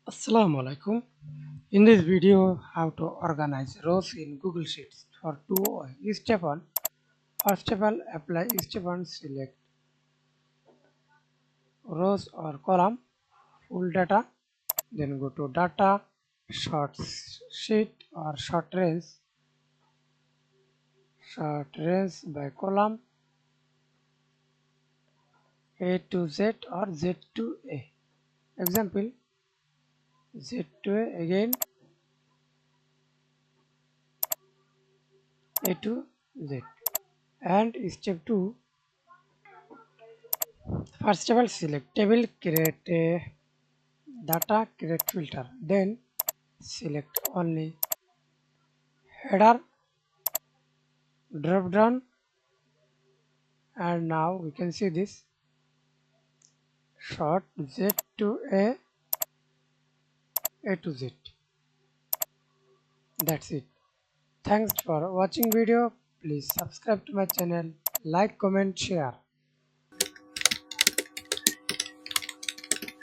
Assalamu Walaikum. In this video, how to organize rows in Google Sheets for 2 Step 1. First of all, apply Step 1, select rows or column, full data, then go to data, short sheet or short range by column, A to Z or Z to A. Example, Z to A, again A to Z. And step 2, first of all select table, create a data, create filter, then select only header, drop down, and now we can see this short Z to A to Z. That's it. Thanks for watching video. Please subscribe to my channel, like, comment, share.